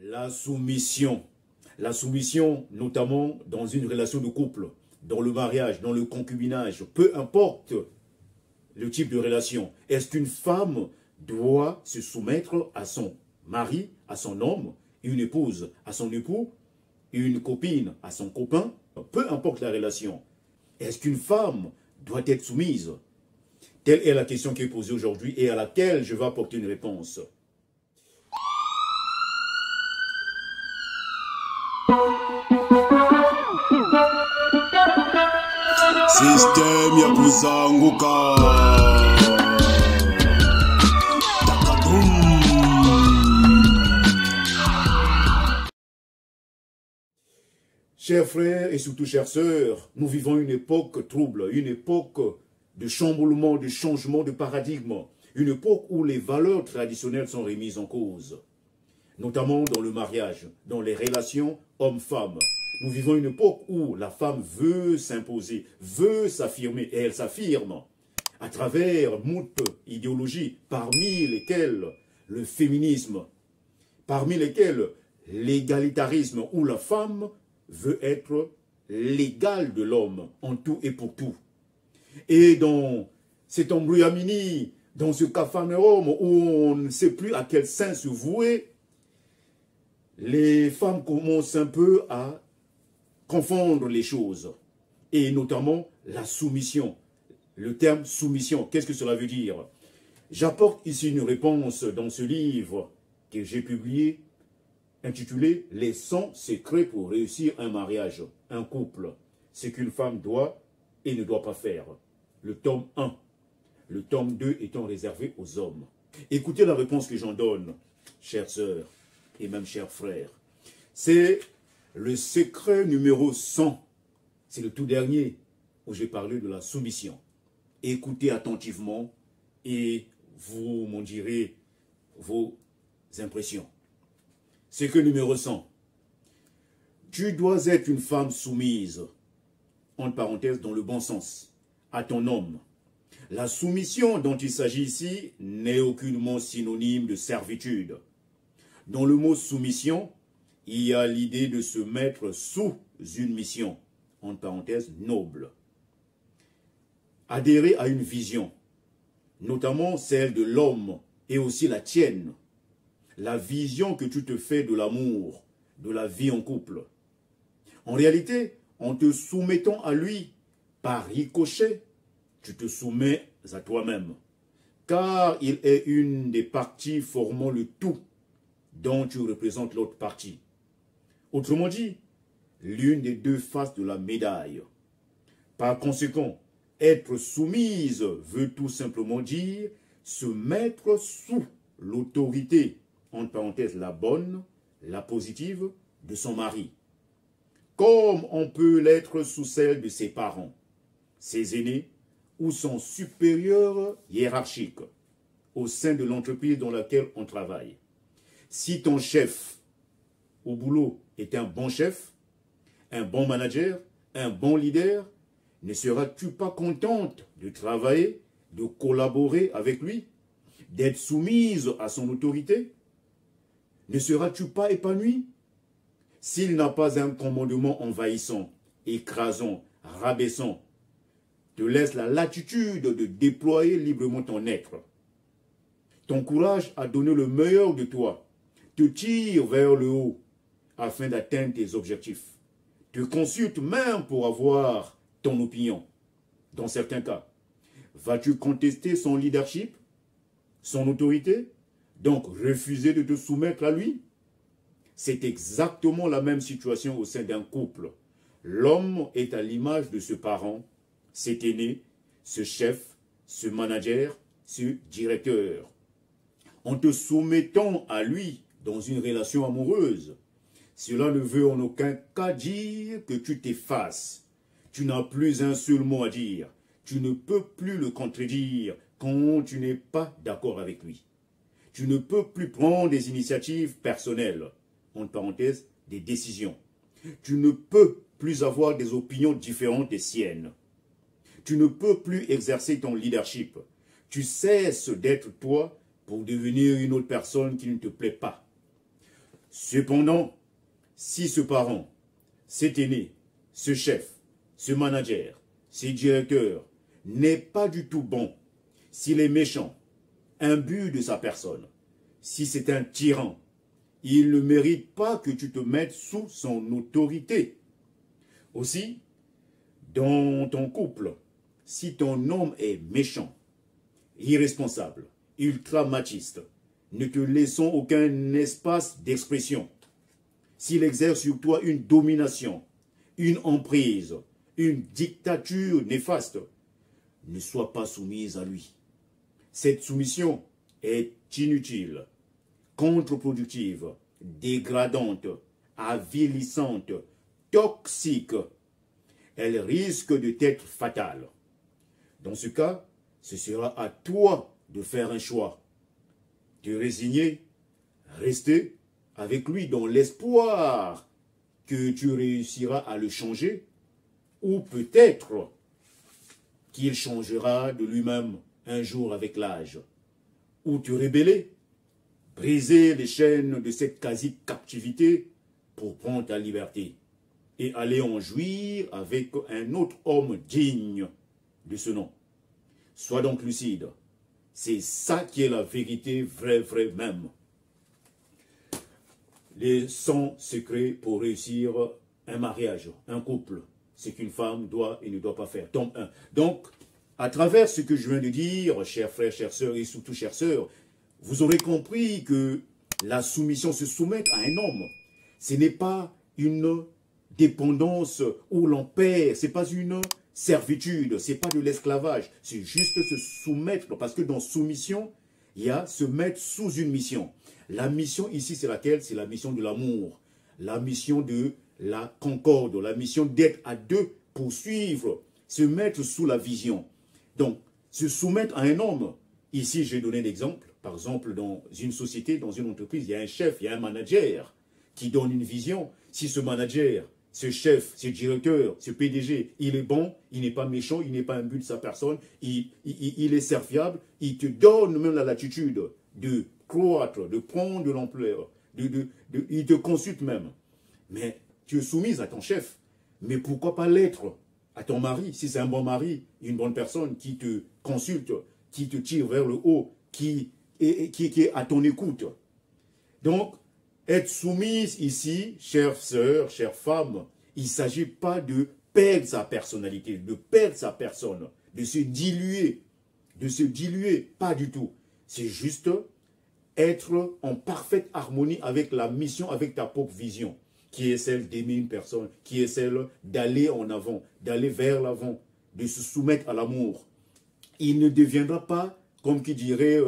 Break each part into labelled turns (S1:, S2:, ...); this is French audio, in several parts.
S1: La soumission. La soumission, notamment dans une relation de couple, dans le mariage, dans le concubinage, peu importe le type de relation. Est-ce qu'une femme doit se soumettre à son mari, à son homme, une épouse à son époux, une copine à son copain, peu importe la relation. Est-ce qu'une femme doit être soumise? Telle est la question qui est posée aujourd'hui et à laquelle je vais apporter une réponse.
S2: Système ya kuzanguka.
S1: Chers frères et surtout chères sœurs, nous vivons une époque trouble, une époque de chamboulement, de changement de paradigme, une époque où les valeurs traditionnelles sont remises en cause, notamment dans le mariage, dans les relations hommes-femmes. Nous vivons une époque où la femme veut s'imposer, veut s'affirmer, et elle s'affirme à travers moult idéologies, parmi lesquelles le féminisme, parmi lesquelles l'égalitarisme, où la femme veut être l'égal de l'homme en tout et pour tout. Et dans cet embrouillamini, dans ce capharnaüm où on ne sait plus à quel sein se vouer, les femmes commencent un peu à confondre les choses, et notamment la soumission. Le terme soumission, qu'est-ce que cela veut dire? J'apporte ici une réponse dans ce livre que j'ai publié, intitulé « Les 100 secrets pour réussir un mariage, un couple, ce qu'une femme doit et ne doit pas faire ». Le tome 1, le tome 2 étant réservé aux hommes. Écoutez la réponse que j'en donne, chères sœurs et même chers frères. C'est le secret numéro 100. C'est le tout dernier où j'ai parlé de la soumission. Écoutez attentivement et vous m'en direz vos impressions. Secret numéro 100. Tu dois être une femme soumise, entre parenthèses, dans le bon sens, à ton homme. La soumission dont il s'agit ici n'est aucunement synonyme de servitude. Dans le mot soumission, il y a l'idée de se mettre sous une mission, entre parenthèses, noble. Adhérer à une vision, notamment celle de l'homme et aussi la tienne. La vision que tu te fais de l'amour, de la vie en couple. En réalité, en te soumettant à lui, par ricochet, tu te soumets à toi-même. Car il est une des parties formant le tout dont tu représentes l'autre partie. Autrement dit, l'une des deux faces de la médaille. Par conséquent, être soumise veut tout simplement dire se mettre sous l'autorité, entre parenthèses, la bonne, la positive, de son mari. Comme on peut l'être sous celle de ses parents, ses aînés ou son supérieur hiérarchique au sein de l'entreprise dans laquelle on travaille. Si ton chef au boulot est un bon chef, un bon manager, un bon leader, ne seras-tu pas contente de travailler, de collaborer avec lui, d'être soumise à son autorité? Ne seras-tu pas épanoui? S'il n'a pas un commandement envahissant, écrasant, rabaissant, te laisse la latitude de déployer librement ton être. T'encourage à donner le meilleur de toi, te tire vers le haut afin d'atteindre tes objectifs, te consulte même pour avoir ton opinion. Dans certains cas, vas-tu contester son leadership, son autorité, donc refuser de te soumettre à lui? C'est exactement la même situation au sein d'un couple. L'homme est à l'image de ce parent, cet aîné, ce chef, ce manager, ce directeur. En te soumettant à lui dans une relation amoureuse, cela ne veut en aucun cas dire que tu t'effaces. Tu n'as plus un seul mot à dire. Tu ne peux plus le contredire quand tu n'es pas d'accord avec lui. Tu ne peux plus prendre des initiatives personnelles, entre parenthèses, des décisions. Tu ne peux plus avoir des opinions différentes des siennes. Tu ne peux plus exercer ton leadership. Tu cesses d'être toi pour devenir une autre personne qui ne te plaît pas. Cependant, si ce parent, cet aîné, ce chef, ce manager, ce directeur n'est pas du tout bon, s'il est méchant, imbu de sa personne, si c'est un tyran, il ne mérite pas que tu te mettes sous son autorité. Aussi, dans ton couple, si ton homme est méchant, irresponsable, ultra-machiste, ne te laissons aucun espace d'expression. S'il exerce sur toi une domination, une emprise, une dictature néfaste, ne sois pas soumise à lui. Cette soumission est inutile, contre-productive, dégradante, avilissante, toxique. Elle risque de t'être fatale. Dans ce cas, ce sera à toi de faire un choix. Te résigner, rester avec lui dans l'espoir que tu réussiras à le changer, ou peut-être qu'il changera de lui-même un jour avec l'âge, ou te rebeller, briser les chaînes de cette quasi-captivité pour prendre ta liberté et aller en jouir avec un autre homme digne de ce nom. Sois donc lucide. C'est ça qui est la vérité vraie même. Les 100 secrets pour réussir un mariage, un couple. Ce qu'une femme doit et ne doit pas faire. Tome 1. Donc, à travers ce que je viens de dire, chers frères, chères sœurs et surtout chères sœurs, vous aurez compris que la soumission, se soumettre à un homme, ce n'est pas une dépendance où l'on perd, ce n'est pas une servitude, ce n'est pas de l'esclavage, c'est juste se soumettre, parce que dans soumission, il y a se mettre sous une mission. La mission ici, c'est laquelle? C'est la mission de l'amour, la mission de la concorde, la mission d'être à deux pour suivre, se mettre sous la vision. Donc, se soumettre à un homme. Ici, j'ai donné l'exemple. Par exemple, dans une société, dans une entreprise, il y a un chef, il y a un manager qui donne une vision. Si ce manager, ce chef, ce directeur, ce PDG, il est bon, il n'est pas méchant, il n'est pas imbu de sa personne, il est serviable, il te donne même la latitude de croître, de prendre de l'ampleur, il te consulte même. Mais tu es soumise à ton chef. Mais pourquoi pas l'être à ton mari, si c'est un bon mari, une bonne personne qui te consulte, qui te tire vers le haut, qui est à ton écoute. Donc, être soumise ici, chères sœurs, chères femmes, il ne s'agit pas de perdre sa personnalité, de perdre sa personne, de se diluer, pas du tout. C'est juste être en parfaite harmonie avec la mission, avec ta propre vision, qui est celle d'aimer une personne, qui est celle d'aller en avant, d'aller vers l'avant, de se soumettre à l'amour. Il ne deviendra pas, comme qui dirait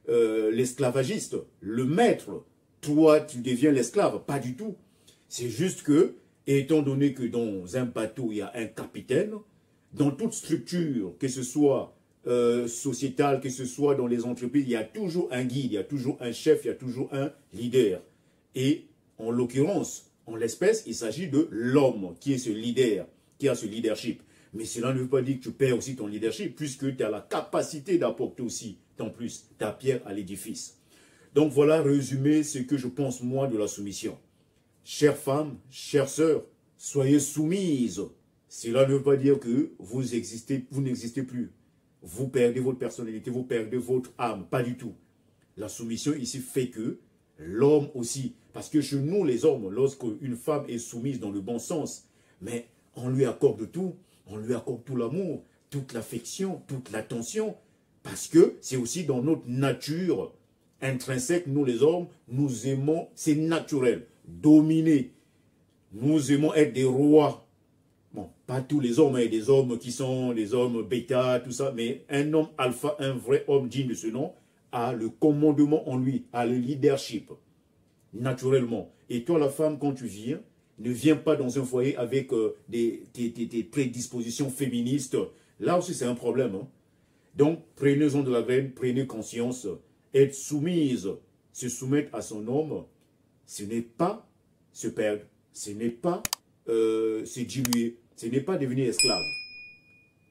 S1: l'esclavagiste, le maître. Toi, tu deviens l'esclave. Pas du tout. C'est juste que, étant donné que dans un bateau, il y a un capitaine, dans toute structure, que ce soit sociétale, que ce soit dans les entreprises, il y a toujours un guide, il y a toujours un chef, il y a toujours un leader. Et en l'occurrence, en l'espèce, il s'agit de l'homme qui est ce leader, qui a ce leadership. Mais cela ne veut pas dire que tu perds aussi ton leadership, puisque tu as la capacité d'apporter aussi, en plus, ta pierre à l'édifice. Donc voilà, résumé ce que je pense moi de la soumission. Chères femmes, chères sœurs, soyez soumises. Cela ne veut pas dire que vous n'existez plus. Vous perdez votre personnalité, vous perdez votre âme. Pas du tout. La soumission ici fait que l'homme aussi, parce que chez nous les hommes, lorsqu'une femme est soumise dans le bon sens, mais on lui accorde tout. On lui accorde tout l'amour, toute l'affection, toute l'attention, parce que c'est aussi dans notre nature intrinsèque, nous les hommes, nous aimons, c'est naturel, dominer. Nous aimons être des rois. Bon, pas tous les hommes, il y a des hommes qui sont des hommes bêta, tout ça, mais un homme alpha, un vrai homme digne de ce nom, a le commandement en lui, a le leadership, naturellement. Et toi, la femme, quand tu viens, ne viens pas dans un foyer avec tes prédispositions féministes. Là aussi, c'est un problème. Hein? Donc, prenez-en de la graine, prenez conscience. Être soumise, se soumettre à son homme, ce n'est pas se perdre, ce n'est pas se diluer, ce n'est pas devenir esclave.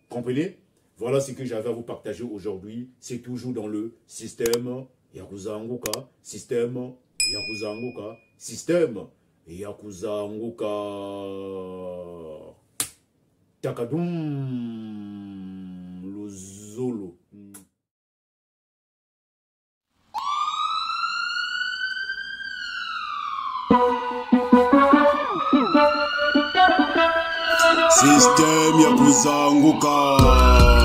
S1: Comprenez? Voilà ce que j'avais à vous partager aujourd'hui. C'est toujours dans le système Yakuza Anguka, système ya kuzanguka, système ya kuzanguka. Takadum luzolo.
S2: Système ya kuzanguka.